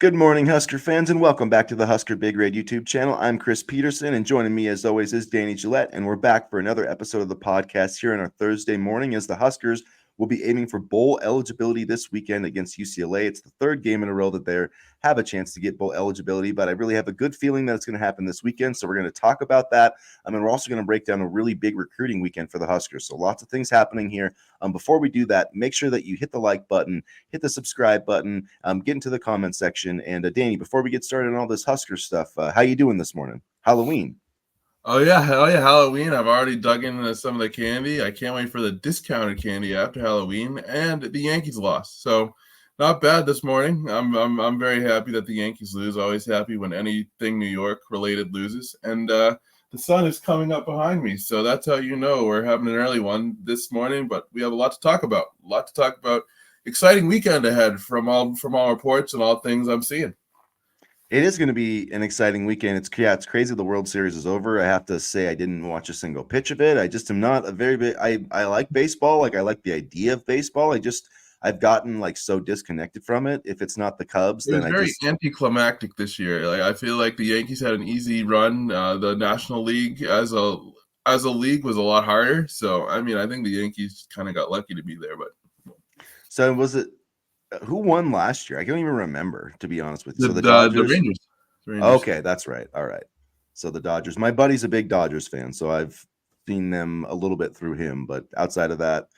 Good morning, Husker fans, and welcome back to the Husker Big Red YouTube channel. I'm Chris Peterson, and joining me, as always, is Danny Gillette, and we're back for another episode of the podcast here on our Thursday morning as the Huskers will be aiming for bowl eligibility this weekend against UCLA. It's the third game in a row that they have a chance to get bowl eligibility, but I really have a good feeling that it's going to happen this weekend, so we're going to talk about that. And we're also going to break down a really big recruiting weekend for the Huskers, so lots of things happening here. Before we do that, make sure that you hit the like button, hit the subscribe button, get into the comment section. And Danny, before we get started on all this Husker stuff, how you doing this morning? Halloween. Oh yeah, Halloween. I've already dug into some of the candy. I can't wait for the discounted candy after Halloween, and the Yankees lost. So not bad this morning. I'm very happy that the Yankees lose. Always happy when anything New York related loses. And the sun is coming up behind me, so that's how you know we're having an early one this morning. But we have a lot to talk about. Exciting weekend ahead from all reports and all things I'm seeing. It is going to be an exciting weekend. It's crazy. The World Series is over. I have to say I didn't watch a single pitch of it. I just am not a very big. I like baseball. Like I like the idea of baseball. I've gotten like so disconnected from it. If it's not the Cubs, It then was very anticlimactic this year. Like I feel like the Yankees had an easy run. The National League as a league was a lot harder. So I mean, I think the Yankees kind of got lucky to be there. But so was it? Who won last year? I can't even remember, to be honest with you. the So the the Dodgers. Rangers. The Rangers. Okay, that's right. All right. So the Dodgers. My buddy's a big Dodgers fan, so I've seen them a little bit through him. But outside of that,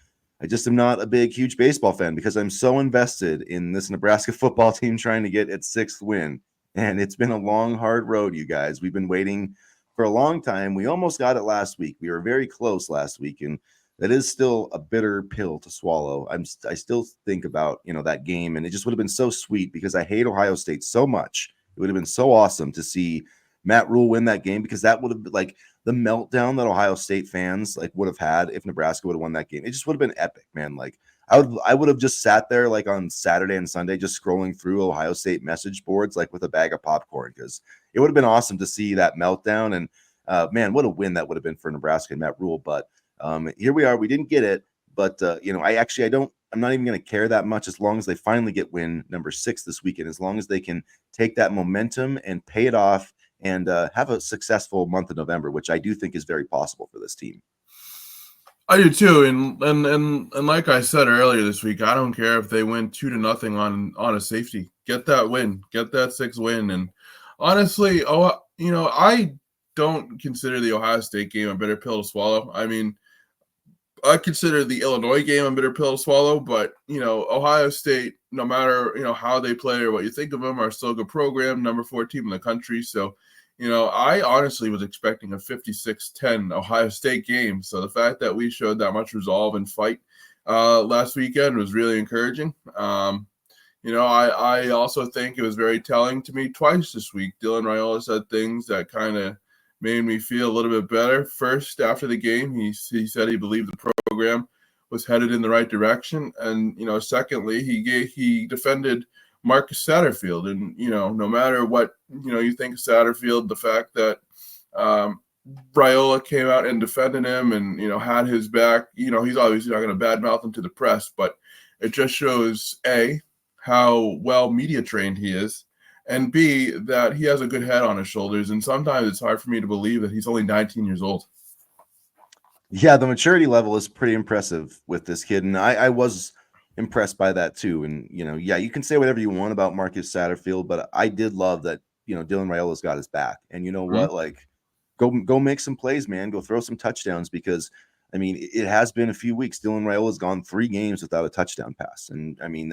I just am not a big, huge baseball fan because I'm so invested in this Nebraska football team trying to get its sixth win. And it's been a long, hard road, you guys. We've been waiting for a long time. We almost got it last week. We were very close last week, and that is still a bitter pill to swallow. I still think about that game, and it just would have been so sweet because I hate Ohio State so much. It would have been so awesome to see Matt Rule win that game because that would have been like the meltdown that Ohio State fans like would have had if Nebraska would have won that game. It just would have been epic, man. Like I would have just sat there like on Saturday and Sunday just scrolling through Ohio State message boards like with a bag of popcorn because it would have been awesome to see that meltdown. And man, what a win that would have been for Nebraska and Matt Rule. But here we are. We didn't get it, but I'm not even going to care that much as long as they finally get win number 6 this weekend, as long as they can take that momentum and pay it off and have a successful month of November, which I do think is very possible for this team. I do too, and like I said earlier this week, I don't care if they win 2-0 on a safety. Get that win, get that 6th win, and honestly, I don't consider the Ohio State game a bitter pill to swallow. I mean, I consider the Illinois game a bitter pill to swallow, but Ohio State, no matter how they play or what you think of them, are still a good program, number 4 team in the country. So, I honestly was expecting a 56-10 Ohio State game. So the fact that we showed that much resolve and fight last weekend was really encouraging. I also think it was very telling to me twice this week. Dylan Raiola said things that kind of made me feel a little bit better. First, after the game, he said he believed the program was headed in the right direction, and secondly, he defended Marcus Satterfield, and no matter what you think of Satterfield, the fact that Raiola came out and defended him and had his back, he's obviously not going to badmouth him to the press, but it just shows how well media trained he is, and B, that he has a good head on his shoulders. And sometimes it's hard for me to believe that he's only 19 years old. Yeah, the maturity level is pretty impressive with this kid. And I was impressed by that too. And, yeah, you can say whatever you want about Marcus Satterfield, but I did love that, Dylan Raiola's got his back. And you know what? Mm-hmm. Like, go make some plays, man. Go throw some touchdowns because, I mean, it has been a few weeks. Dylan Raiola's gone 3 games without a touchdown pass. And, I mean,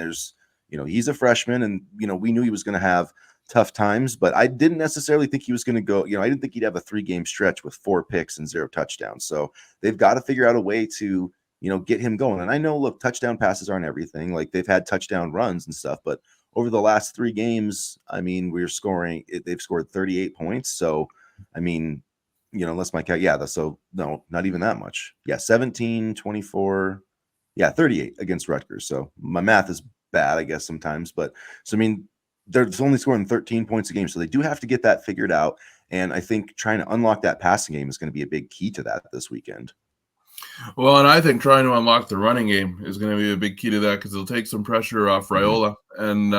he's a freshman and, we knew he was going to have tough times, but I didn't necessarily think he was going to go, I didn't think he'd have a 3-game stretch with 4 picks and 0 touchdowns. So they've got to figure out a way to, get him going. And I know, look, touchdown passes aren't everything. Like they've had touchdown runs and stuff, but over the last 3 games, I mean, they've scored 38 points. So, I mean, unless my cat, yeah, so no, not even that much. Yeah, 17, 24, yeah, 38 against Rutgers. So my math is bad, I guess, sometimes. But so, I mean, they're only scoring 13 points a game. So they do have to get that figured out. And I think trying to unlock that passing game is going to be a big key to that this weekend. Well, and I think trying to unlock the running game is going to be a big key to that because it'll take some pressure off Raiola. And,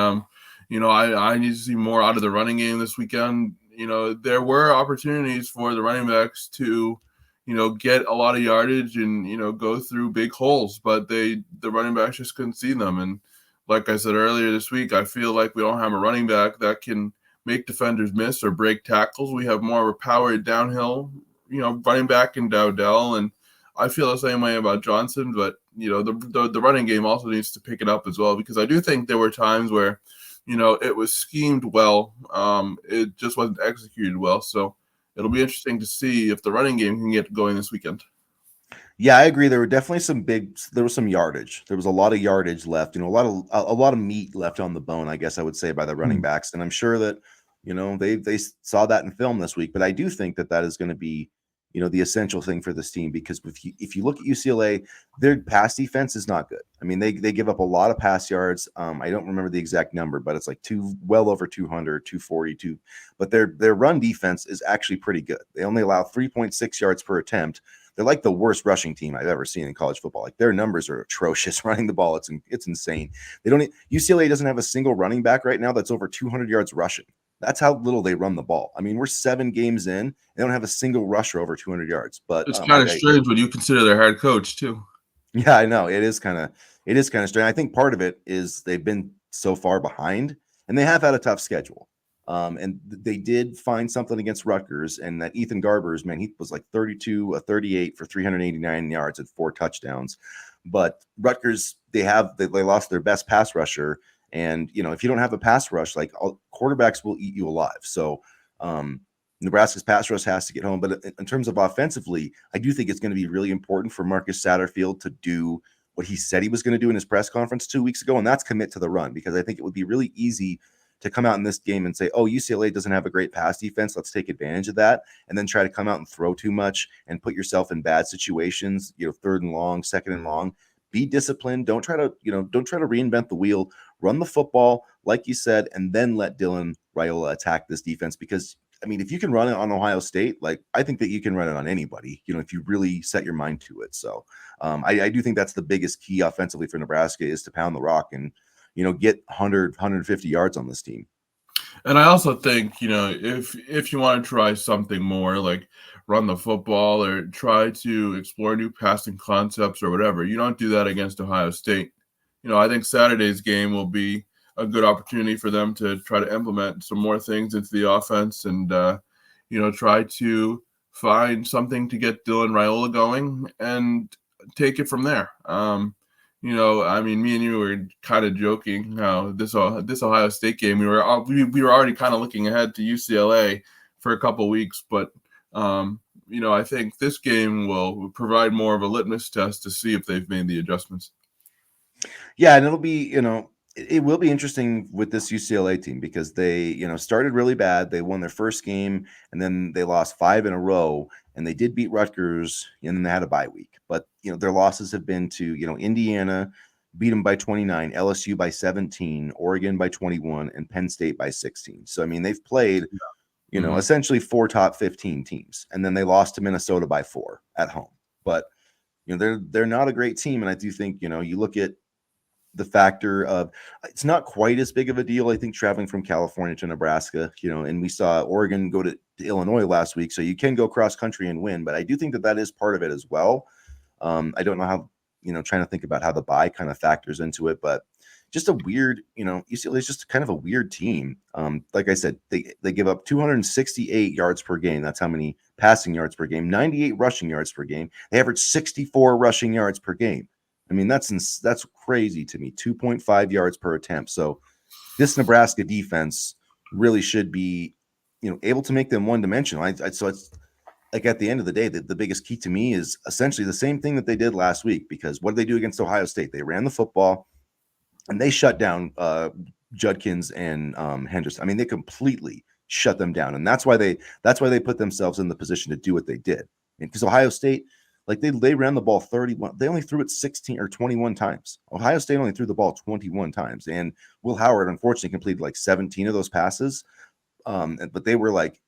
I need to see more out of the running game this weekend. There were opportunities for the running backs to, get a lot of yardage and, go through big holes, but the running backs just couldn't see them. And like I said earlier this week, I feel like we don't have a running back that can make defenders miss or break tackles. We have more of a powered downhill, running back in Dowdell. And I feel the same way about Johnson, but, the running game also needs to pick it up as well, because I do think there were times where, it was schemed well. It just wasn't executed well. So it'll be interesting to see if the running game can get going this weekend. Yeah, I agree. There were definitely there was some yardage. There was a lot of yardage left, a lot of meat left on the bone, I guess I would say, by the running backs. And I'm sure that, they saw that in film this week. But I do think that that is going to be, the essential thing for this team, because if you look at UCLA, their pass defense is not good. I mean, they give up a lot of pass yards. I don't remember the exact number, but it's like well over 200, 242. But their run defense is actually pretty good. They only allow 3.6 yards per attempt. They're like the worst rushing team I've ever seen in college football. Like, their numbers are atrocious running the ball. It's insane. UCLA doesn't have a single running back right now that's over 200 yards rushing. That's how little they run the ball. I mean, we're 7 games in. They don't have a single rusher over 200 yards. But It's kind of strange when you consider their head coach too. yeah, I know. It is kind of strange. I think part of it is they've been so far behind, and they have had a tough schedule. And they did find something against Rutgers, and that Ethan Garbers, man, he was like 32, 38 for 389 yards and 4 touchdowns. But Rutgers, they lost their best pass rusher, and if you don't have a pass rush, like, quarterbacks will eat you alive. So Nebraska's pass rush has to get home. But in terms of offensively, I do think it's going to be really important for Marcus Satterfield to do what he said he was going to do in his press conference 2 weeks ago, and that's commit to the run, because I think it would be really easy to come out in this game and say, oh, UCLA doesn't have a great pass defense, let's take advantage of that, and then try to come out and throw too much and put yourself in bad situations, 3rd and long, 2nd and long. Be disciplined. Don't try to reinvent the wheel. Run the football, like you said, and then let Dylan Raiola attack this defense, because I mean, if you can run it on Ohio State, like, I think that you can run it on anybody, if you really set your mind to it. So I do think that's the biggest key offensively for Nebraska, is to pound the rock and, get 100, 150 yards on this team. And I also think, if you want to try something more, like run the football or try to explore new passing concepts or whatever, you don't do that against Ohio State. I think Saturday's game will be a good opportunity for them to try to implement some more things into the offense and, try to find something to get Dylan Raiola going and take it from there. I mean, me and you were kind of joking how this Ohio State game, we were already kind of looking ahead to UCLA for a couple weeks, but I think this game will provide more of a litmus test to see if they've made the adjustments. Yeah, and it'll be, it will be interesting with this UCLA team, because they, started really bad. They won their first game, and then they lost 5 in a row, and they did beat Rutgers, and then they had a bye week. But, their losses have been to, Indiana, beat them by 29, LSU by 17, Oregon by 21, and Penn State by 16. So, I mean, they've played, essentially 4 top 15 teams, and then they lost to Minnesota by 4 at home. But, they're not a great team, and I do think, you look at the factor of, it's not quite as big of a deal, I think, traveling from California to Nebraska, and we saw Oregon go to Illinois last week, so you can go cross country and win, but I do think that that is part of it as well. I don't know how, trying to think about how the bye kind of factors into it, but just a weird, UCLA is just kind of a weird team. Like I said, they give up 268 yards per game. That's how many passing yards per game, 98 rushing yards per game. They average 64 rushing yards per game. I mean, that's crazy to me. 2.5 yards per attempt. So this Nebraska defense really should be, able to make them one-dimensional. So it's like, at the end of the day, the biggest key to me is essentially the same thing that they did last week. Because what did they do against Ohio State? They ran the football, and they shut down Judkins and Henderson. I mean, they completely shut them down, and that's why they put themselves in the position to do what they did. Because Ohio State, like, they ran the ball 31. They only threw it 16 or 21 times. Ohio State only threw the ball 21 times, and Will Howard unfortunately completed like 17 of those passes. But they were like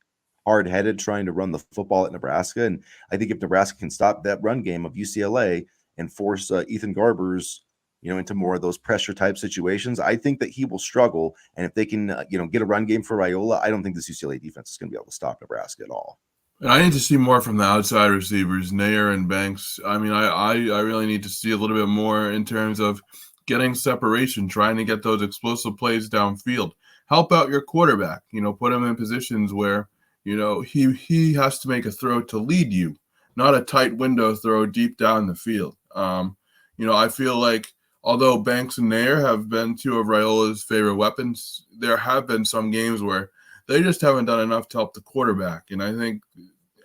hard-headed trying to run the football at Nebraska, and I think if Nebraska can stop that run game of UCLA and force Ethan Garbers, into more of those pressure type situations, I think that he will struggle. And if they can, get a run game for Raiola, I don't think this UCLA defense is going to be able to stop Nebraska at all. And I need to see more from the outside receivers, Nair and Banks. I mean, I really need to see a little bit more in terms of getting separation, trying to get those explosive plays downfield. Help out your quarterback, put him in positions where, he has to make a throw to lead you, not a tight window throw deep down the field. I feel like although Banks and Nair have been two of Raiola's favorite weapons, there have been some games where they just haven't done enough to help the quarterback. And I think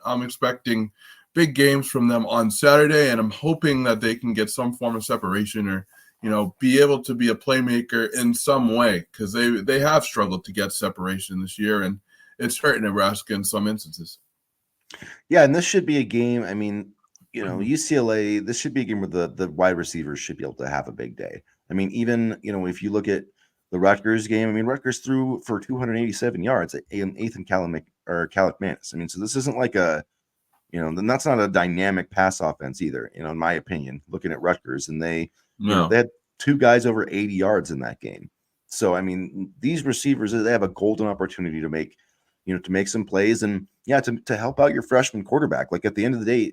I'm expecting big games from them on Saturday, and I'm hoping that they can get some form of separation or, be able to be a playmaker in some way, because they have struggled to get separation this year, and it's hurt Nebraska in some instances. Yeah, and this should be a game. I mean, UCLA, this should be a game where the wide receivers should be able to have a big day. I mean, even, if you look at the Rutgers game, I mean, Rutgers threw for 287 yards at Ethan Kalamanis. I mean, so this isn't like then that's not a dynamic pass offense either, in my opinion, looking at Rutgers. And they had two guys over 80 yards in that game. So, I mean, these receivers, they have a golden opportunity to make, to make some plays and, to help out your freshman quarterback. Like at the end of the day,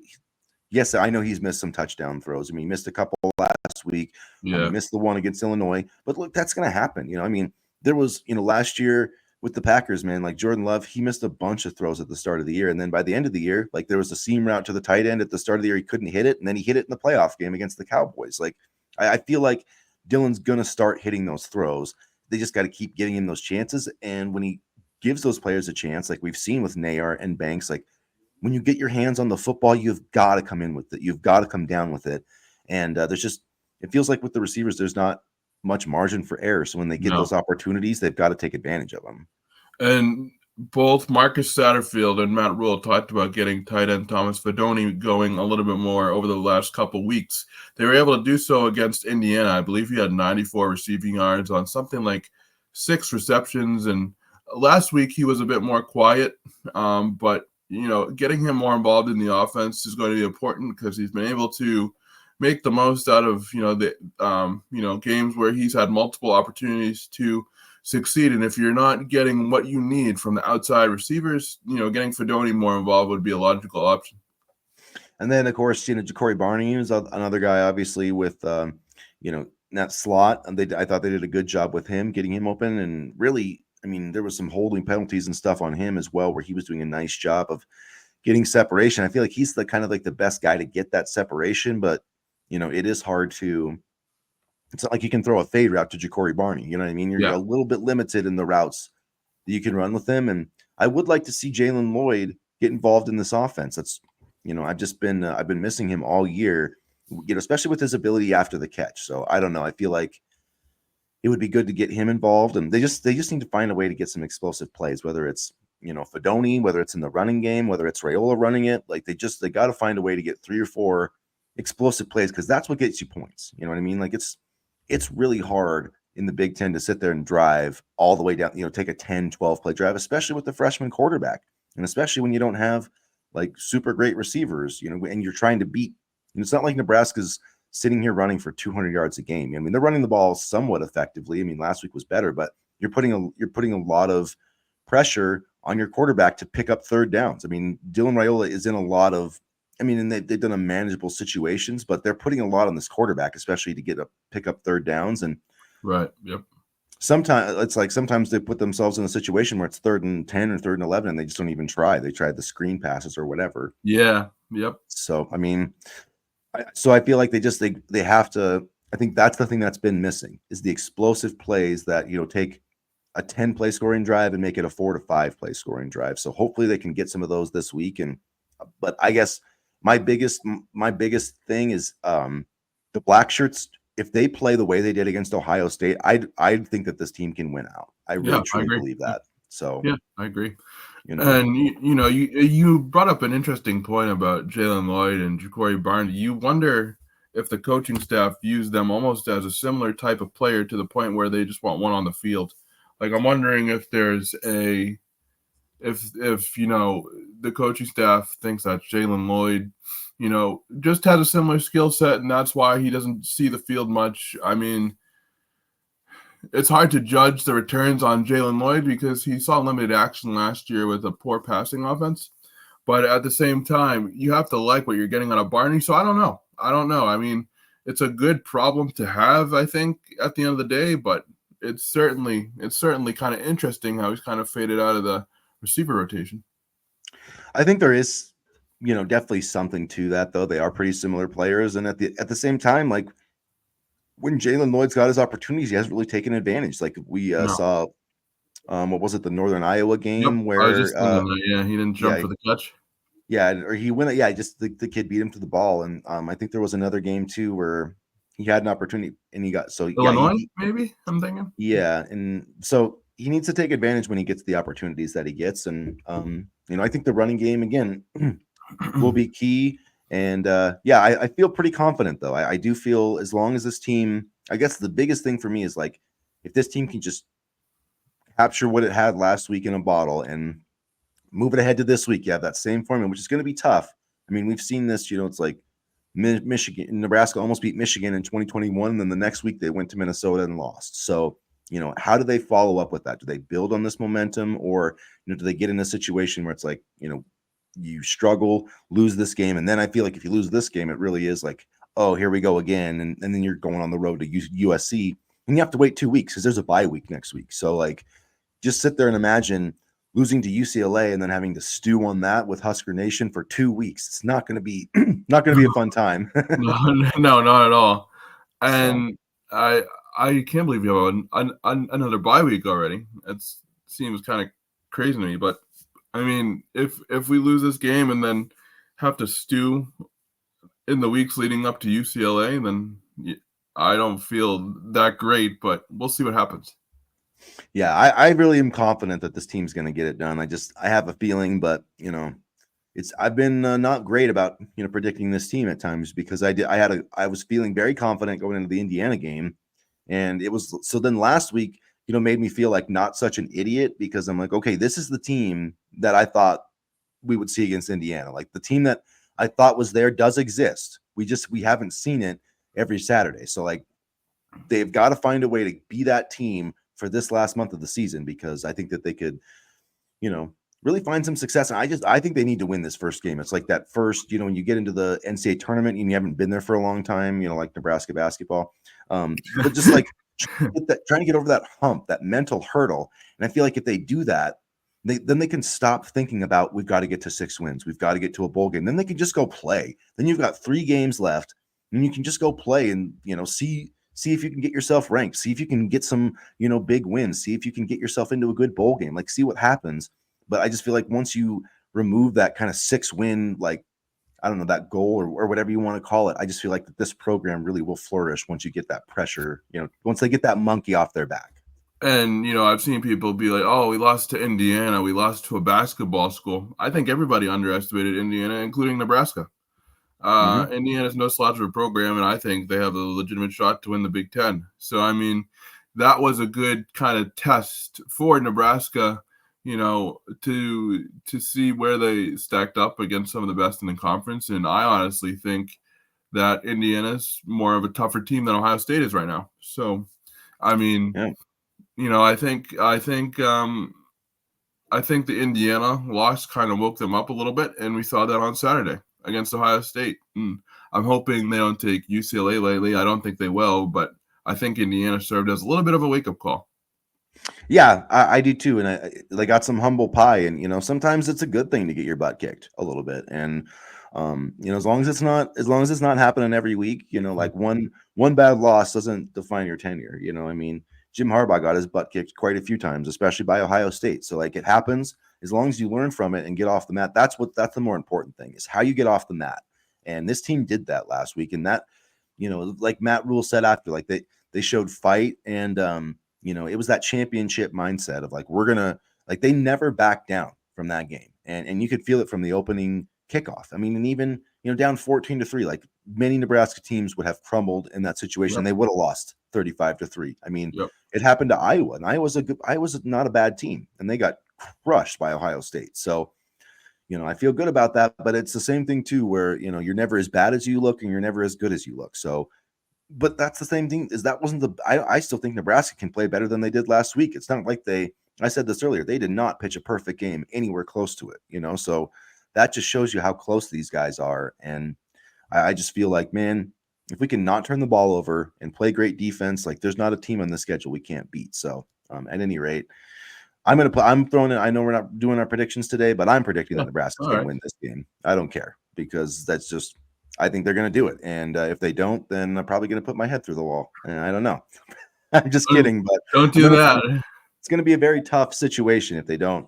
yes, I know he's missed some touchdown throws. I mean, he missed a couple last week. He missed the one against Illinois. But look, that's going to happen. I mean, there was, last year with the Packers, man, like Jordan Love, he missed a bunch of throws at the start of the year. And then by the end of the year, like there was a seam route to the tight end at the start of the year. He couldn't hit it. And then he hit it in the playoff game against the Cowboys. Like, I feel like Dylan's going to start hitting those throws. They just got to keep getting him those chances. And when he gives those players a chance, like we've seen with Nair and Banks, like when you get your hands on the football, you've got to come in with it. You've got to come down with it. And it feels like with the receivers, there's not much margin for error. So when they get those opportunities, they've got to take advantage of them. And both Marcus Satterfield and Matt Rule talked about getting tight end Thomas Fedoni going a little bit more over the last couple weeks. They were able to do so against Indiana. I believe he had 94 receiving yards on something like 6 receptions. And last week he was a bit more quiet, but getting him more involved in the offense is going to be important because he's been able to make the most out of the games where he's had multiple opportunities to succeed. And if you're not getting what you need from the outside receivers, getting Fedoni more involved would be a logical option. And then, of course, Ja'Cory Barney is another guy, obviously, with, that slot. And I thought they did a good job with him, getting him open. And really, I mean, there was some holding penalties and stuff on him as well, where he was doing a nice job of getting separation. I feel like he's the kind of like the best guy to get that separation, but, it is hard to. It's not like you can throw a fade route to Ja'Cory Barney. You know what I mean? You're a little bit limited in the routes that you can run with him. And I would like to see Jalen Lloyd get involved in this offense. That's, I've been missing him all year, especially with his ability after the catch. So I don't know. I feel like it would be good to get him involved. And they just need to find a way to get some explosive plays, whether it's, Fedoni, whether it's in the running game, whether it's Raiola running it. Like they got to find a way to get 3 or 4 explosive plays, because that's what gets you points. You know what I mean? Like it's really hard in the Big Ten to sit there and drive all the way down, take a 10, 12 play drive, especially with the freshman quarterback. And especially when you don't have like super great receivers, and you're trying to beat, it's not like Nebraska's sitting here running for 200 yards a game. I mean, they're running the ball somewhat effectively. I mean, last week was better, but you're putting a lot of pressure on your quarterback to pick up third downs. I mean, Dylan Raiola is in a lot of, and they've done a manageable situations, but they're putting a lot on this quarterback, especially to pick up third downs. And right. Yep. Sometimes they put themselves in a situation where it's 3rd and 10 or 3rd and 11, and they just don't even try. They tried the screen passes or whatever. Yeah. Yep. So, I mean, I feel like they have to, I think that's the thing that's been missing is the explosive plays that, take a 10-play scoring drive and make it a 4 to 5 play scoring drive. So hopefully they can get some of those this week. But I guess my biggest thing is the black shirts. If they play the way they did against Ohio State, I think that this team can win out. I really truly believe that. So yeah, I agree. And you brought up an interesting point about Jalen Lloyd and Ja'Cory Barney. You wonder if the coaching staff views them almost as a similar type of player to the point where they just want one on the field. Like I'm wondering if there's if the coaching staff thinks that Jalen Lloyd, just has a similar skill set, and that's why he doesn't see the field much. I mean, it's hard to judge the returns on Jalen Lloyd because he saw limited action last year with a poor passing offense. But at the same time, you have to like what you're getting out of Barney. So I don't know. I mean, it's a good problem to have, I think, at the end of the day, but it's certainly kind of interesting how he's kind of faded out of the receiver rotation. I think there is, definitely something to that, though. They are pretty similar players, and at the same time, like when Jalen Lloyd's got his opportunities, he hasn't really taken advantage. Like we No. saw, what was it, the Northern Iowa Yep. game I was where, just thinking that. Yeah, he didn't jump yeah, for the catch. yeah, or he went, yeah, just the kid beat him to the ball, and I think there was another game too where he had an opportunity and he got Illinois, maybe I'm thinking. yeah, and so he needs to take advantage when he gets the opportunities that he gets, and I think the running game again will be key. And I feel pretty confident though. I do feel as long as this team, I guess the biggest thing for me is like if this team can just capture what it had last week in a bottle and move it ahead to this week, you have that same formula, which is going to be tough. I mean, we've seen this, it's like Michigan, Nebraska almost beat Michigan in 2021. And then the next week they went to Minnesota and lost. So, how do they follow up with that? Do they build on this momentum, or, do they get in a situation where it's like, you struggle, lose this game. And then I feel like if you lose this game, it really is like, oh, here we go again. And then you're going on the road to USC and you have to wait 2 weeks because there's a bye week next week. So like, just sit there and imagine losing to UCLA and then having to stew on that with Husker Nation for 2 weeks. It's not going to be a fun time. No, not at all. So. And I can't believe you have another bye week already. It seems kind of crazy to me, but I mean, if we lose this game and then have to stew in the weeks leading up to UCLA, then I don't feel that great, but we'll see what happens. Yeah, I really am confident that this team's going to get it done. I have a feeling, but I've been not great about predicting this team at times because I was feeling very confident going into the Indiana game, and it was so then last week made me feel like not such an idiot because I'm like, okay, this is the team that I thought we would see against Indiana. Like the team that I thought was there does exist. We haven't seen it every Saturday. So like they've got to find a way to be that team for this last month of the season because I think that they could, really find some success. And I think they need to win this first game. It's like that first, when you get into the NCAA tournament and you haven't been there for a long time, like Nebraska basketball. But just like trying to get over that hump, that mental hurdle. And I feel like if they do that, then they can stop thinking about we've got to get to 6 wins. We've got to get to a bowl game. Then they can just go play. Then you've got 3 games left and you can just go play and, see if you can get yourself ranked, see if you can get some, big wins, see if you can get yourself into a good bowl game, like see what happens. But I just feel like once you remove that kind of 6-win, like, I don't know, that goal or whatever you want to call it, I just feel like that this program really will flourish once you get that pressure, once they get that monkey off their back. And, I've seen people be like, oh, we lost to Indiana. We lost to a basketball school. I think everybody underestimated Indiana, including Nebraska. Indiana's no slouch of a program, and I think they have a legitimate shot to win the Big Ten. So, I mean, that was a good kind of test for Nebraska, to see where they stacked up against some of the best in the conference. And I honestly think that Indiana's more of a tougher team than Ohio State is right now. So, I mean, Yeah. I think the Indiana loss kind of woke them up a little bit, and we saw that on Saturday against Ohio State. I'm hoping they don't take UCLA lately. I don't think they will, but I think Indiana served as a little bit of a wake-up call. Yeah, I do too. And they got some humble pie, and sometimes it's a good thing to get your butt kicked a little bit. And as long as it's not happening every week, like one bad loss doesn't define your tenure. I mean, Jim Harbaugh got his butt kicked quite a few times, especially by Ohio State. So like it happens as long as you learn from it and get off the mat. That's the more important thing is how you get off the mat. And this team did that last week. And that, like Matt Rule said after, like they showed fight and it was that championship mindset of like, they never backed down from that game. And you could feel it from the opening kickoff. I mean, and even, down 14-3, like many Nebraska teams would have crumbled in that situation. Yep. They would have lost 35-3. I mean, Yep. It happened to Iowa, and Iowa's not a bad team, and they got crushed by Ohio State. So, I feel good about that, but it's the same thing too, where, you're never as bad as you look and you're never as good as you look. So, but that's the same thing, is that wasn't I still think Nebraska can play better than they did last week. It's not like I said this earlier, they did not pitch a perfect game anywhere close to it, so that just shows you how close these guys are. And I just feel like, man, if we can not turn the ball over and play great defense, like there's not a team on the schedule we can't beat. So at any rate, I'm throwing it. I know we're not doing our predictions today, but I'm predicting that Nebraska's going to win this game. I don't care, because that's just, I think they're going to do it. And if they don't, then I'm probably going to put my head through the wall. And I don't know. I'm just kidding, but don't do that. It's going to be a very tough situation if they don't.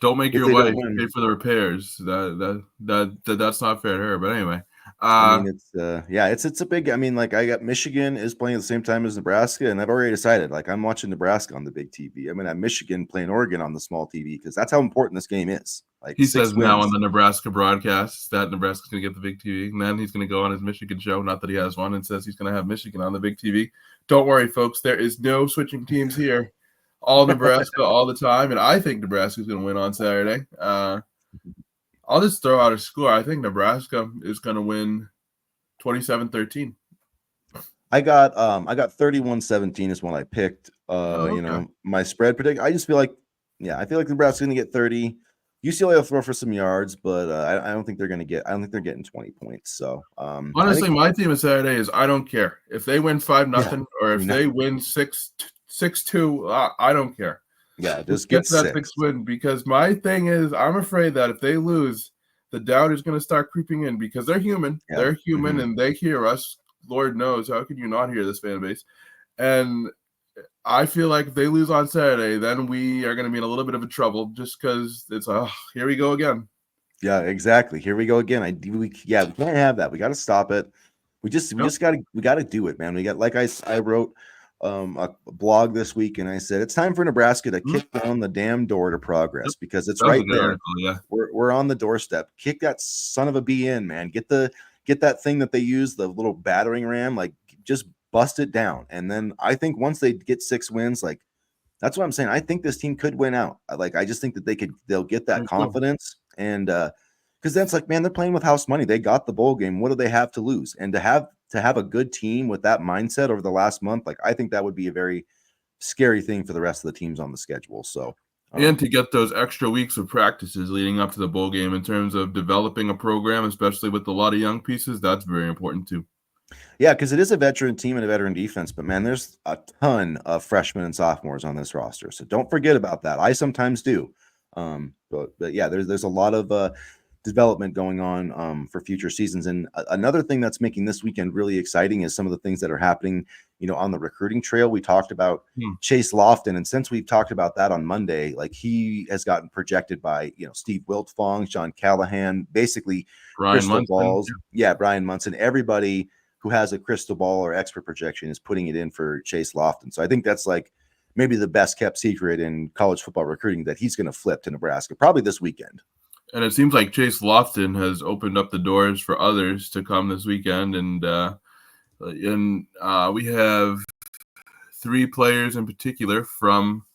Don't make your wife pay for the repairs. That's not fair to her. But anyway, I mean, it's a big. I mean, like, I got Michigan is playing at the same time as Nebraska, and I've already decided, like, I'm watching Nebraska on the big TV. I'm gonna have Michigan playing Oregon on the small TV, because that's how important this game is. Like, he says now on the Nebraska broadcast that Nebraska's gonna get the big TV, and then he's gonna go on his Michigan show. Not that he has one, and says he's gonna have Michigan on the big TV. Don't worry, folks. There is no switching teams here. All Nebraska all the time, and I think Nebraska's going to win on Saturday. I'll just throw out a score. I think Nebraska is going to win 27-13. I got 31-17 is what I picked. My spread predict. I just feel like, I feel like Nebraska's going to get 30. UCLA will throw for some yards, but I don't think they're going to get. I don't think they're getting 20 points. So honestly, my team of Saturday is I don't care if they win 5-0 or if they win 6-2. I don't care. Yeah, just get that 6 win, because my thing is I'm afraid that if they lose, the doubt is going to start creeping in, because they're human. Yeah. They're human, and they hear us. Lord knows, how can you not hear this fan base? And I feel like if they lose on Saturday, then we are going to be in a little bit of a trouble, just because it's here we go again. Yeah, exactly. Here we go again. We can't have that. We got to stop it. We got to do it, man. We got, like I wrote a blog this week, and I said it's time for Nebraska to kick down the damn door to progress, because it's right there. Article, we're on the doorstep. Kick that son of a bee in, man. Get that thing that they use, the little battering ram, like, just bust it down. And then I think once they get 6 wins, like, that's what I'm saying. I think this team could win out. I just think that they'll get that confidence. And because that's like, man, they're playing with house money. They got the bowl game. What do they have to lose? And to have a good team with that mindset over the last month, like, I think that would be a very scary thing for the rest of the teams on the schedule. So, and to get those extra weeks of practices leading up to the bowl game in terms of developing a program, especially with a lot of young pieces, that's very important too. Yeah, because it is a veteran team and a veteran defense, but man, there's a ton of freshmen and sophomores on this roster, so don't forget about that. I sometimes do, but yeah, there's a lot of development going on for future seasons. And another thing that's making this weekend really exciting is some of the things that are happening, on the recruiting trail. We talked about Chase Lofton, and since we've talked about that on Monday, like, he has gotten projected by Steve Wiltfong, Sean Callahan, basically crystal balls. Yeah, Brian Munson, everybody who has a crystal ball or expert projection is putting it in for Chase Lofton. So I think that's like maybe the best kept secret in college football recruiting, that he's going to flip to Nebraska probably this weekend. And it seems like Chase Lofton has opened up the doors for others to come this weekend. And we have 3 players in particular from,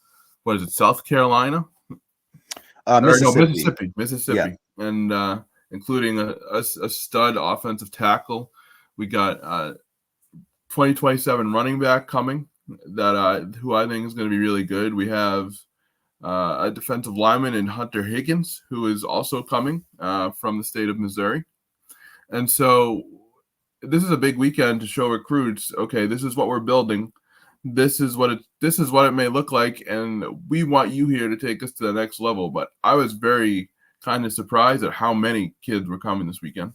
South Carolina? Mississippi. Mississippi. Yeah. And including a stud offensive tackle. We got 2027 running back coming that who I think is going to be really good. We have a defensive lineman in Hunter Higgins, who is also coming from the state of Missouri. And so this is a big weekend to show recruits, okay, this is what we're building. This is what it may look like, and we want you here to take us to the next level. But I was very kind of surprised at how many kids were coming this weekend.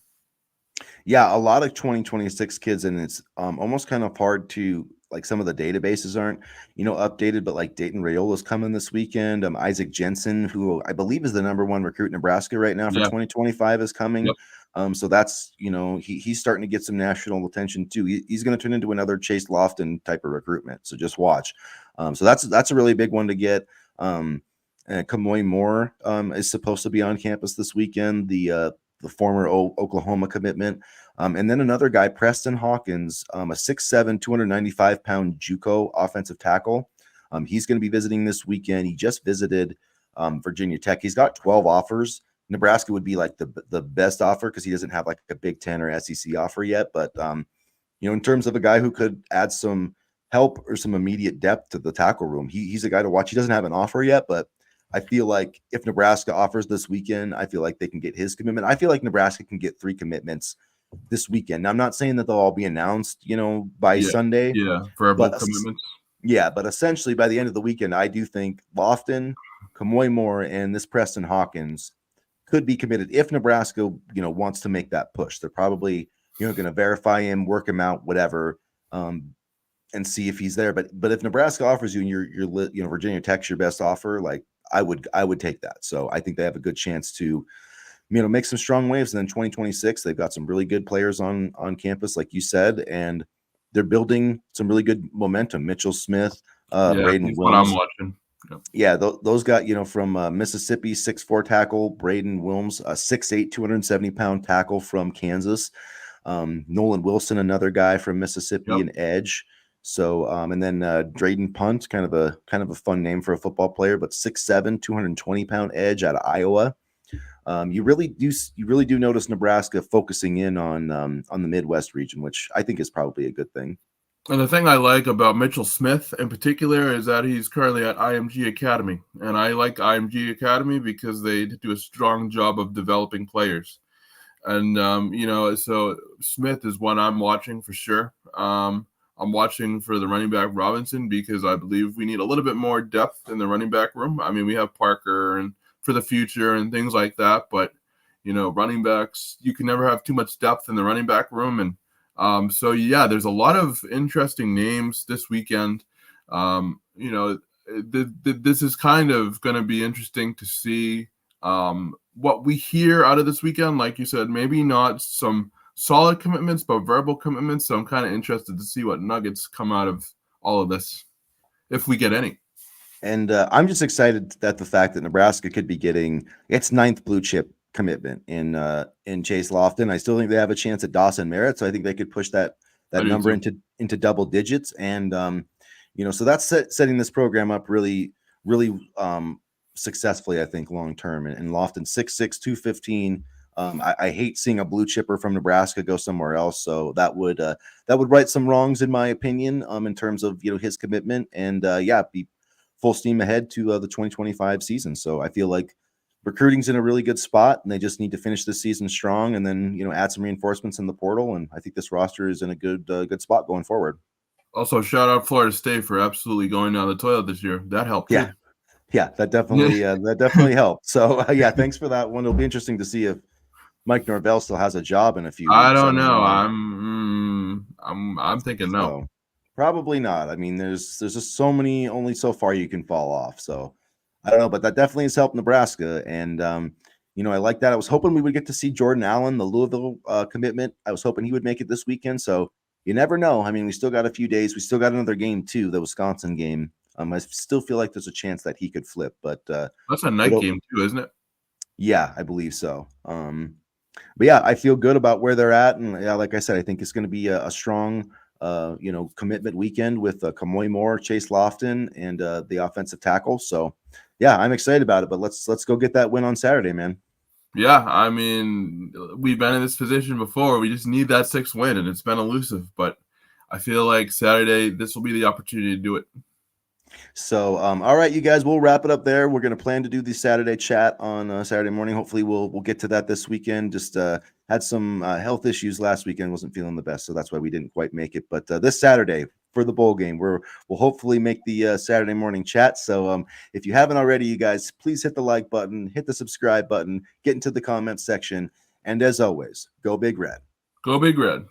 Yeah, a lot of 2026 kids, and it's almost kind of hard to, like, some of the databases aren't, updated, but like Dayton Rayola's coming this weekend. Isaac Jensen, who I believe is the #1 recruit in Nebraska right now for 2025, is coming. Yep. So that's, he's starting to get some national attention too. He's going to turn into another Chase Lofton type of recruitment. So just watch. So that's a really big one to get. Kamoy Moore is supposed to be on campus this weekend. The former Oklahoma commitment. And then another guy, Preston Hawkins, a 6'7", 295-pound JUCO offensive tackle. He's going to be visiting this weekend. He just visited Virginia Tech. He's got 12 offers. Nebraska would be like the best offer because he doesn't have like a Big Ten or SEC offer yet. But in terms of a guy who could add some help or some immediate depth to the tackle room, he's a guy to watch. He doesn't have an offer yet, but I feel like if Nebraska offers this weekend, I feel like they can get his commitment. I feel like Nebraska can get 3 commitments this weekend. Now, I'm not saying that they'll all be announced, by Sunday, verbal but commitments. yeah, but essentially by the end of the weekend, I do think Lofton, Kamoy Moore, and this Preston Hawkins could be committed if Nebraska, wants to make that push. They're probably, going to verify him, work him out, whatever, and see if he's there. But if Nebraska offers you and you're Virginia Tech's your best offer, like I would take that. So I think they have a good chance to, make some strong waves. And then 2026, they've got some really good players on campus, like you said, and they're building some really good momentum. Mitchell Smith, Braden He's what I'm Wilms. watching. Yep. Yeah, those got, from Mississippi, 6'4" tackle, Braden Wilms, a 6'8", 270-pound tackle from Kansas. Nolan Wilson, another guy from Mississippi, an edge. So, and then Drayden Punt, kind of a fun name for a football player, but 6'7", 220-pound edge out of Iowa. You really do notice Nebraska focusing in on the Midwest region, which I think is probably a good thing. And the thing I like about Mitchell Smith in particular is that he's currently at IMG Academy. And I like IMG Academy because they do a strong job of developing players. And, so Smith is one I'm watching for sure. I'm watching for the running back Robinson because I believe we need a little bit more depth in the running back room. I mean, we have Parker and for the future and things like that. But, running backs, you can never have too much depth in the running back room. And, there's a lot of interesting names this weekend. This is kind of going to be interesting to see what we hear out of this weekend. Like you said, maybe not some solid commitments, but verbal commitments. So I'm kind of interested to see what nuggets come out of all of this, if we get any. And I'm just excited at the fact that Nebraska could be getting its 9th blue chip commitment in Chase Lofton. I still think they have a chance at Dawson Merritt, so I think they could push that number into double digits. And so that's setting this program up really, really successfully, I think, long term. And Lofton 6'6", 215. I hate seeing a blue chipper from Nebraska go somewhere else. So that would right some wrongs, in my opinion, in terms of his commitment. And be full steam ahead to the 2025 season. So I feel like recruiting's in a really good spot, and they just need to finish this season strong, and then add some reinforcements in the portal. And I think this roster is in a good spot going forward. Also, shout out Florida State for absolutely going down the toilet this year. That helped too. Yeah, that definitely helped. So thanks for that one. It'll be interesting to see if Mike Norvell still has a job in a few weeks. I don't know. I'm thinking no. So, probably not. I mean, there's just only so far you can fall off. So I don't know, but that definitely has helped Nebraska. And I like that. I was hoping we would get to see Jordan Allen, the Louisville commitment. I was hoping he would make it this weekend. So you never know. I mean, we still got a few days. We still got another game too, the Wisconsin game. I still feel like there's a chance that he could flip, but that's a night game too, isn't it? Yeah, I believe so. But yeah, I feel good about where they're at, and like I said, I think it's going to be a strong, commitment weekend with Kamoy Moore, Chase Lofton, and the offensive tackle. So yeah, I'm excited about it. But let's go get that win on Saturday, man. Yeah, I mean, we've been in this position before. We just need that 6th win, and it's been elusive. But I feel like Saturday, this will be the opportunity to do it. So, all right, you guys, we'll wrap it up there. We're going to plan to do the Saturday chat on Saturday morning. Hopefully we'll get to that this weekend. Just had some health issues last weekend. Wasn't feeling the best. So that's why we didn't quite make it. But this Saturday for the bowl game, we'll hopefully make the Saturday morning chat. So if you haven't already, you guys, please hit the like button, hit the subscribe button, get into the comments section. And as always, go Big Red. Go Big Red.